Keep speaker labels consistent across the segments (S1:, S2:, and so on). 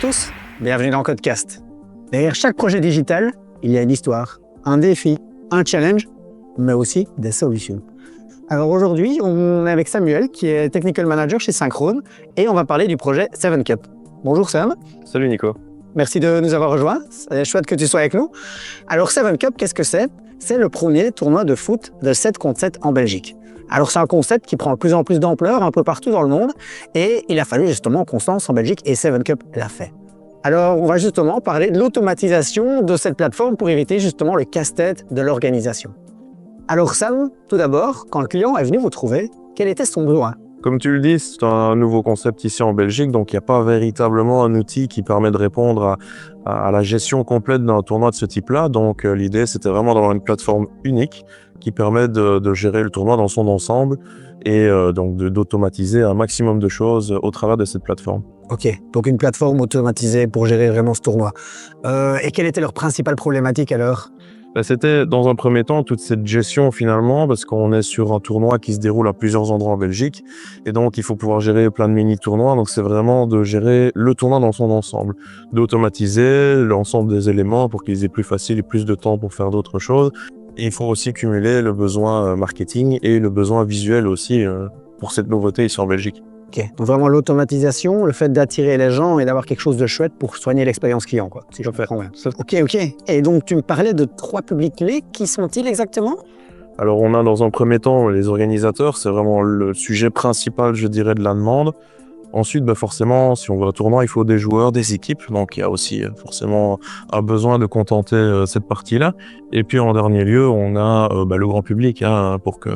S1: tous, bienvenue dans Codecast. Derrière chaque projet digital, il y a une histoire, un défi, un challenge, mais aussi des solutions. Alors aujourd'hui, on est avec Samuel, qui est Technical Manager chez Synchrone, et on va parler du projet 7Cup. Bonjour Sam.
S2: Salut Nico.
S1: Merci de nous avoir rejoints, c'est chouette que tu sois avec nous. Alors 7Cup, qu'est-ce que c'est? C'est le premier tournoi de foot de 7 contre 7 en Belgique. Alors c'est un concept qui prend de plus en plus d'ampleur un peu partout dans le monde, et il a fallu justement qu'on se lance en Belgique, et 7Cup l'a fait. Alors on va justement parler de l'automatisation de cette plateforme pour éviter justement le casse-tête de l'organisation. Alors Sam, tout d'abord, quand le client est venu vous trouver, quel était son besoin?
S2: Comme tu le dis, c'est un nouveau concept ici en Belgique, donc il n'y a pas véritablement un outil qui permet de répondre à la gestion complète d'un tournoi de ce type-là. Donc l'idée, c'était vraiment d'avoir une plateforme unique qui permet de gérer le tournoi dans son ensemble et donc d'automatiser un maximum de choses au travers de cette plateforme.
S1: Ok, donc une plateforme automatisée pour gérer vraiment ce tournoi. Et quelle était leur principale problématique alors?
S2: C'était dans un premier temps toute cette gestion finalement, parce qu'on est sur un tournoi qui se déroule à plusieurs endroits en Belgique, et donc il faut pouvoir gérer plein de mini-tournois, donc c'est vraiment de gérer le tournoi dans son ensemble, d'automatiser l'ensemble des éléments pour qu'ils aient plus facile et plus de temps pour faire d'autres choses. Et il faut aussi cumuler le besoin marketing et le besoin visuel aussi pour cette nouveauté ici en Belgique.
S1: Ok, donc vraiment l'automatisation, le fait d'attirer les gens et d'avoir quelque chose de chouette pour soigner l'expérience client, quoi, si je comprends bien. Ok. Et donc tu me parlais de 3 publics clés, qui sont-ils exactement?
S2: Alors on a dans un premier temps les organisateurs, c'est vraiment le sujet principal, je dirais, de la demande. Ensuite, forcément, si on veut un tournoi, il faut des joueurs, des équipes, donc il y a aussi forcément un besoin de contenter cette partie-là. Et puis en dernier lieu, on a le grand public pour que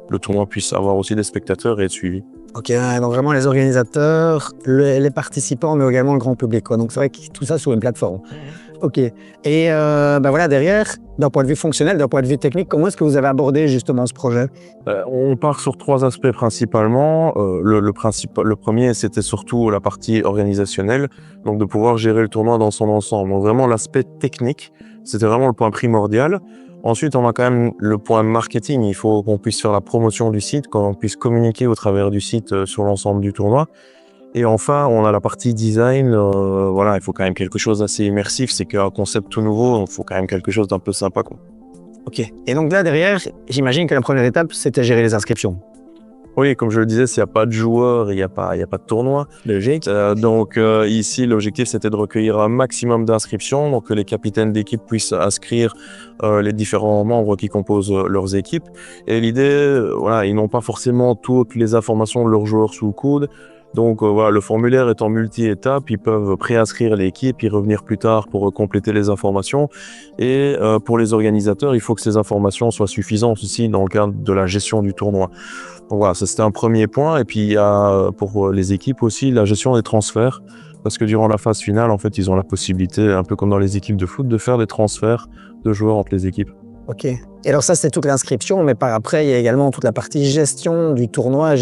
S2: le tournoi puisse avoir aussi des spectateurs et être suivi.
S1: Ok, donc vraiment les organisateurs, les participants, mais également le grand public, quoi. Donc c'est vrai que tout ça sur une plateforme. Ok. Et voilà, derrière, d'un point de vue fonctionnel, d'un point de vue technique, comment est-ce que vous avez abordé justement ce projet?
S2: On part sur 3 aspects principalement. Le premier, c'était surtout la partie organisationnelle, donc de pouvoir gérer le tournoi dans son ensemble. Donc vraiment l'aspect technique, c'était vraiment le point primordial. Ensuite, on a quand même le point marketing. Il faut qu'on puisse faire la promotion du site, qu'on puisse communiquer au travers du site sur l'ensemble du tournoi. Et enfin, on a la partie design. Il faut quand même quelque chose d'assez immersif. C'est qu'un concept tout nouveau, il faut quand même quelque chose d'un peu sympa, quoi.
S1: Ok. Et donc là, derrière, j'imagine que la première étape, c'était gérer les inscriptions.
S2: Oui, comme je le disais, s'il n'y a pas de joueurs, il n'y a pas de tournoi.
S1: Logique.
S2: Ici, l'objectif, c'était de recueillir un maximum d'inscriptions, donc que les capitaines d'équipe puissent inscrire les différents membres qui composent leurs équipes. Et l'idée, ils n'ont pas forcément toutes les informations de leurs joueurs sous le coude. Donc le formulaire est en multi-étapes, ils peuvent préinscrire l'équipe, y revenir plus tard pour compléter les informations. Et pour les organisateurs, il faut que ces informations soient suffisantes aussi dans le cadre de la gestion du tournoi. Donc voilà, ça c'était un premier point. Et puis il y a pour les équipes aussi la gestion des transferts, parce que durant la phase finale, en fait, ils ont la possibilité, un peu comme dans les équipes de foot, de faire des transferts de joueurs entre les équipes.
S1: Ok. Et alors ça, c'est toute l'inscription, mais par après, il y a également toute la partie gestion du tournoi,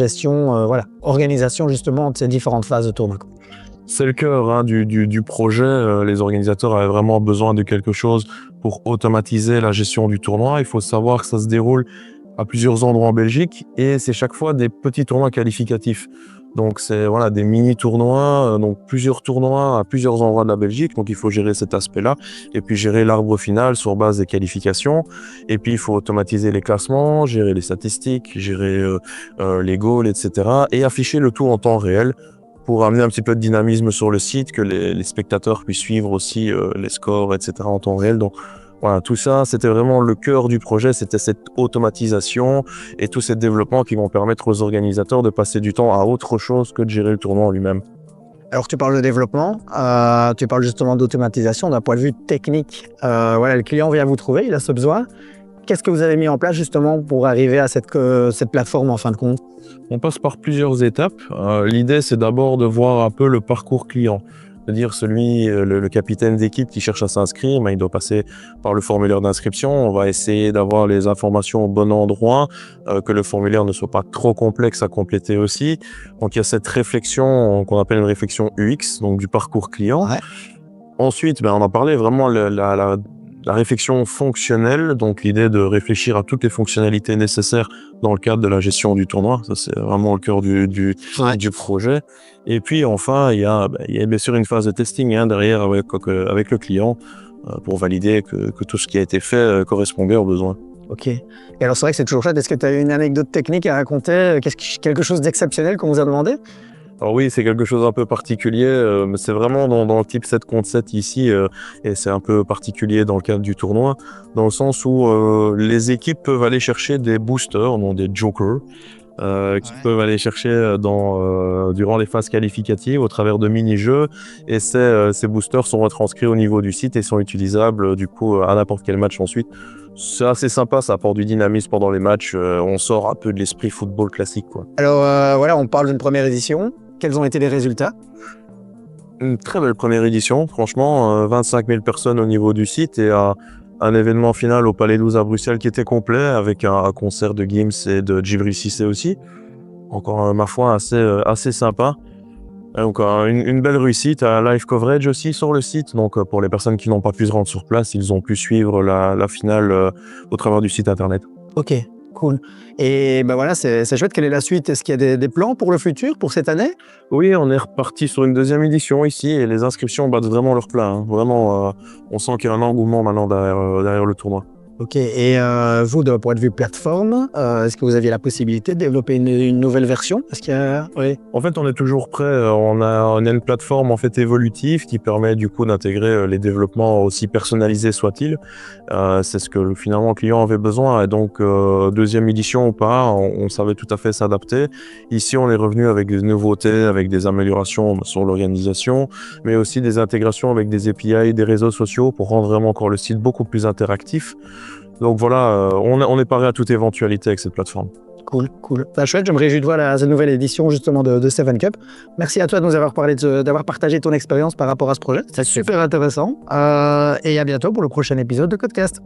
S1: organisation justement de ces différentes phases de tournoi.
S2: C'est le cœur du projet. Les organisateurs avaient vraiment besoin de quelque chose pour automatiser la gestion du tournoi. Il faut savoir que ça se déroule à plusieurs endroits en Belgique et c'est chaque fois des petits tournois qualificatifs. Donc c'est des mini-tournois, donc plusieurs tournois à plusieurs endroits de la Belgique. Donc il faut gérer cet aspect-là et puis gérer l'arbre final sur base des qualifications. Et puis il faut automatiser les classements, gérer les statistiques, gérer les goals, etc. Et afficher le tout en temps réel pour amener un petit peu de dynamisme sur le site, que les spectateurs puissent suivre aussi les scores, etc. en temps réel. Donc voilà, tout ça, c'était vraiment le cœur du projet, c'était cette automatisation et tous ces développements qui vont permettre aux organisateurs de passer du temps à autre chose que de gérer le tournoi en lui-même.
S1: Alors tu parles de développement, tu parles justement d'automatisation d'un point de vue technique. Le client vient vous trouver, il a ce besoin. Qu'est-ce que vous avez mis en place justement pour arriver à cette plateforme en fin de compte?
S2: On passe par plusieurs étapes. L'idée, c'est d'abord de voir un peu le parcours client. C'est-à-dire le capitaine d'équipe qui cherche à s'inscrire, il doit passer par le formulaire d'inscription. On va essayer d'avoir les informations au bon endroit, que le formulaire ne soit pas trop complexe à compléter aussi. Donc il y a cette réflexion qu'on appelle une réflexion UX, donc du parcours client.
S1: Ouais.
S2: Ensuite, on en parlait vraiment la réflexion fonctionnelle, donc l'idée de réfléchir à toutes les fonctionnalités nécessaires dans le cadre de la gestion du tournoi. Ça, c'est vraiment le cœur du projet. Et puis, enfin, il y a bien sûr une phase de testing derrière avec le client pour valider que tout ce qui a été fait correspondait aux besoins.
S1: Ok. Et alors, c'est vrai que c'est toujours chouette. Est-ce que tu as une anecdote technique à raconter? Quelque chose d'exceptionnel qu'on vous a demandé?
S2: Alors oui, c'est quelque chose un peu particulier, mais c'est vraiment dans le type 7 contre 7 ici, et c'est un peu particulier dans le cadre du tournoi, dans le sens où les équipes peuvent aller chercher des boosters, non des jokers, qui peuvent aller chercher durant les phases qualificatives au travers de mini-jeux, et ces boosters sont retranscrits au niveau du site et sont utilisables du coup à n'importe quel match ensuite. C'est assez sympa, ça apporte du dynamisme pendant les matchs, on sort un peu de l'esprit football classique, quoi.
S1: Alors voilà, on parle d'une première édition. Quels ont été les résultats?
S2: Une très belle première édition, franchement, 25 000 personnes au niveau du site et un événement final au Palais 12 à Bruxelles qui était complet avec un concert de Gims et de Djibril Cissé aussi. Encore, ma foi, assez sympa. Donc une belle réussite, un live coverage aussi sur le site. Donc pour les personnes qui n'ont pas pu se rendre sur place, ils ont pu suivre la finale au travers du site internet.
S1: Ok, cool. Et ben voilà, c'est chouette. Quelle est la suite? Est-ce qu'il y a des plans pour le futur, pour cette année?
S2: Oui, on est reparti sur une deuxième édition ici et les inscriptions battent vraiment leur plein. Vraiment, on sent qu'il y a un engouement maintenant derrière le tournoi.
S1: Ok, et vous, d'un point de vue plateforme, est-ce que vous aviez la possibilité de développer une nouvelle version? Est-ce qu'il y a... Oui.
S2: En fait, on est toujours prêt. On a une plateforme en fait évolutive qui permet du coup d'intégrer les développements aussi personnalisés soient-ils. C'est ce que finalement le client avait besoin. Et donc, deuxième édition ou pas, on savait tout à fait s'adapter. Ici, on est revenu avec des nouveautés, avec des améliorations sur l'organisation, mais aussi des intégrations avec des API, des réseaux sociaux pour rendre vraiment encore le site beaucoup plus interactif. Donc voilà, on est paré à toute éventualité avec cette plateforme.
S1: Cool, cool. C'est chouette, je me réjouis de voir cette nouvelle édition justement de Seven Cup. Merci à toi de nous avoir parlé, d'avoir partagé ton expérience par rapport à ce projet. C'est super intéressant. Et à bientôt pour le prochain épisode de Codecast.